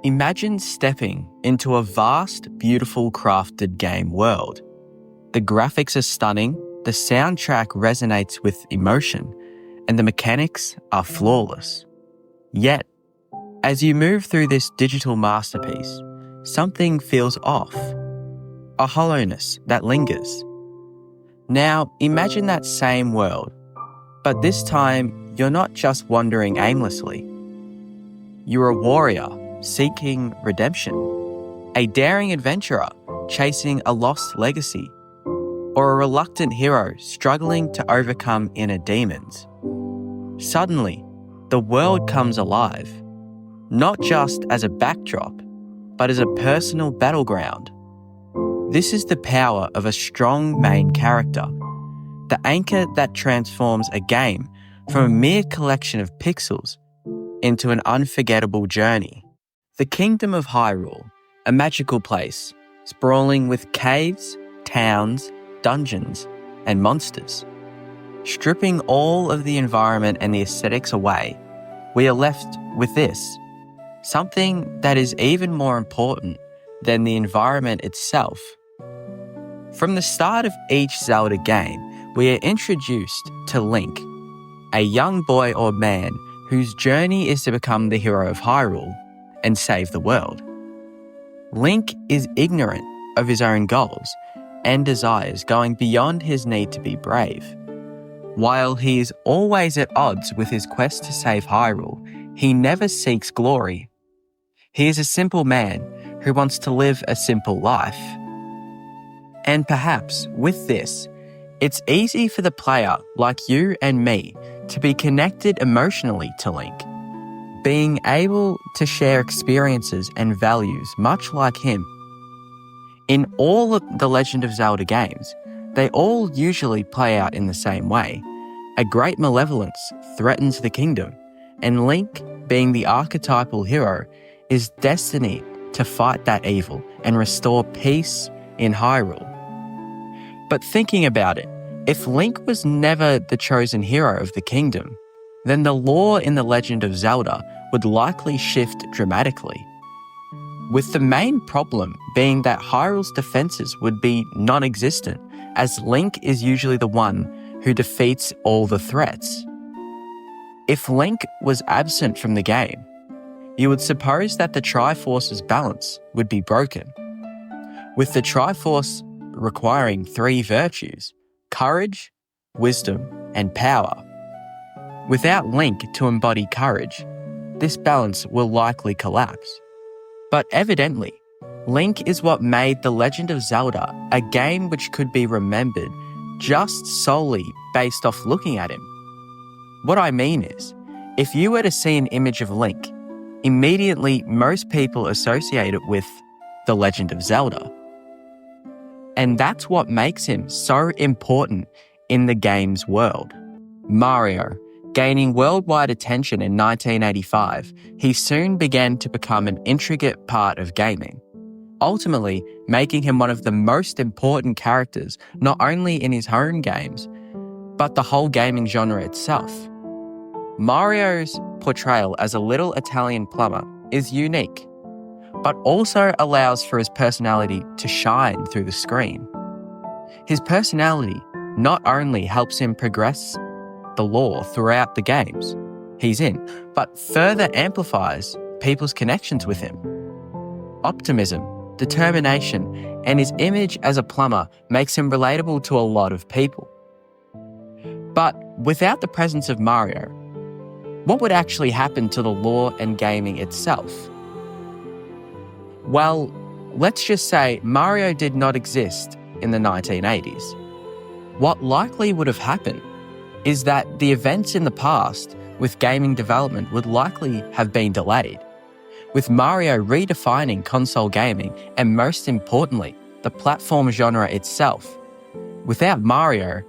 Imagine stepping into a vast, beautiful, crafted game world. The graphics are stunning, the soundtrack resonates with emotion, and the mechanics are flawless. Yet, as you move through this digital masterpiece, something feels off. A hollowness that lingers. Now, imagine that same world, but this time you're not just wandering aimlessly. You're a warrior seeking redemption, a daring adventurer chasing a lost legacy, or a reluctant hero struggling to overcome inner demons. Suddenly, the world comes alive, not just as a backdrop, but as a personal battleground. This is the power of a strong main character, the anchor that transforms a game from a mere collection of pixels into an unforgettable journey. The Kingdom of Hyrule, a magical place, sprawling with caves, towns, dungeons, and monsters. Stripping all of the environment and the aesthetics away, we are left with this, something that is even more important than the environment itself. From the start of each Zelda game, we are introduced to Link, a young boy or man whose journey is to become the hero of Hyrule and save the world. Link is ignorant of his own goals and desires, going beyond his need to be brave. While he is always at odds with his quest to save Hyrule, he never seeks glory. He is a simple man who wants to live a simple life. And perhaps with this, it's easy for the player like you and me to be connected emotionally to Link, being able to share experiences and values much like him. In all of the Legend of Zelda games, they all usually play out in the same way. A great malevolence threatens the kingdom, and Link, being the archetypal hero, is destined to fight that evil and restore peace in Hyrule. But thinking about it, if Link was never the chosen hero of the kingdom, then the lore in The Legend of Zelda would likely shift dramatically. With the main problem being that Hyrule's defenses would be non-existent, as Link is usually the one who defeats all the threats. If Link was absent from the game, you would suppose that the Triforce's balance would be broken, with the Triforce requiring 3 virtues: courage, wisdom, and power. Without Link to embody courage, this balance will likely collapse. But evidently, Link is what made The Legend of Zelda a game which could be remembered just solely based off looking at him. What I mean is, if you were to see an image of Link, immediately most people associate it with The Legend of Zelda. And that's what makes him so important in the game's world. Mario, gaining worldwide attention in 1985, he soon began to become an intricate part of gaming, ultimately making him one of the most important characters not only in his own games, but the whole gaming genre itself. Mario's portrayal as a little Italian plumber is unique, but also allows for his personality to shine through the screen. His personality not only helps him progress the lore throughout the games he's in, but further amplifies people's connections with him. Optimism, determination, and his image as a plumber makes him relatable to a lot of people. But without the presence of Mario, what would actually happen to the lore and gaming itself? Well, let's just say Mario did not exist in the 1980s. What likely would have happened is that the events in the past with gaming development would likely have been delayed, with Mario redefining console gaming and, most importantly, the platform genre itself. Without Mario,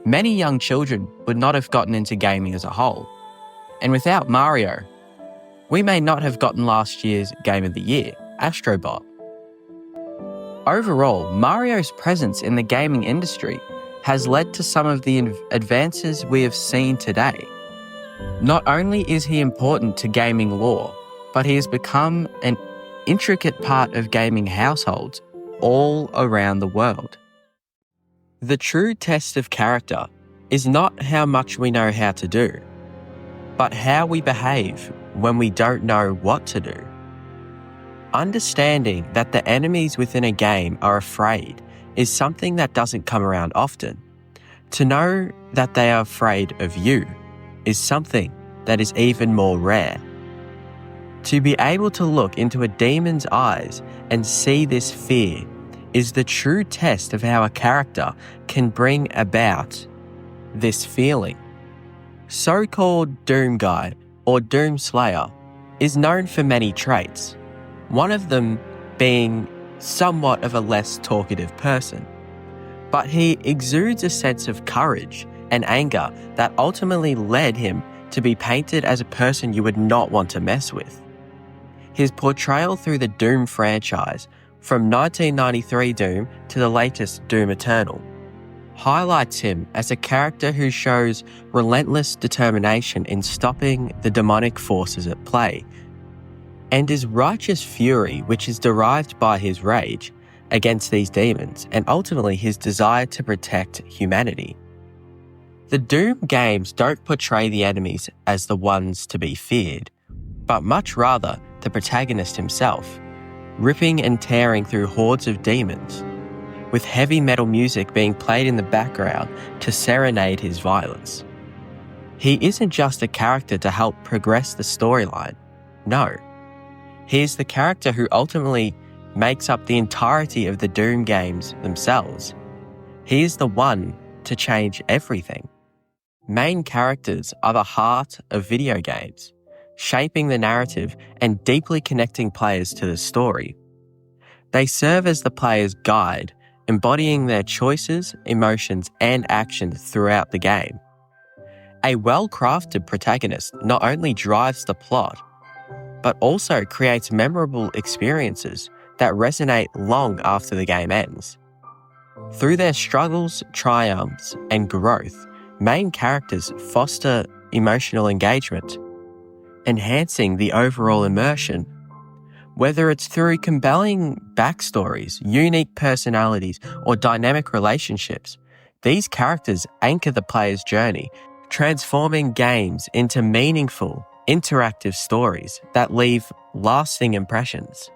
many young children would not have gotten into gaming as a whole. And without Mario, we may not have gotten last year's Game of the Year, Astro Bot. Overall, Mario's presence in the gaming industry has led to some of the advances we have seen today. Not only is he important to gaming lore, but he has become an intricate part of gaming households all around the world. The true test of character is not how much we know how to do, but how we behave when we don't know what to do. Understanding that the enemies within a game are afraid is something that doesn't come around often. To know that they are afraid of you is something that is even more rare. To be able to look into a demon's eyes and see this fear is the true test of how a character can bring about this feeling. So-called Doom Guy or Doom Slayer is known for many traits, one of them being somewhat of a less talkative person. But he exudes a sense of courage and anger that ultimately led him to be painted as a person you would not want to mess with. His portrayal through the Doom franchise, from 1993 Doom to the latest Doom Eternal, highlights him as a character who shows relentless determination in stopping the demonic forces at play, and his righteous fury, which is derived by his rage against these demons and ultimately his desire to protect humanity. The Doom games don't portray the enemies as the ones to be feared, but much rather the protagonist himself, ripping and tearing through hordes of demons, with heavy metal music being played in the background to serenade his violence. He isn't just a character to help progress the storyline. No. He is the character who ultimately makes up the entirety of the Doom games themselves. He is the one to change everything. Main characters are the heart of video games, shaping the narrative and deeply connecting players to the story. They serve as the player's guide, embodying their choices, emotions, and actions throughout the game. A well-crafted protagonist not only drives the plot, but also creates memorable experiences that resonate long after the game ends. Through their struggles, triumphs, and growth, main characters foster emotional engagement, enhancing the overall immersion. Whether it's through compelling backstories, unique personalities, or dynamic relationships, these characters anchor the player's journey, transforming games into meaningful, interactive stories that leave lasting impressions.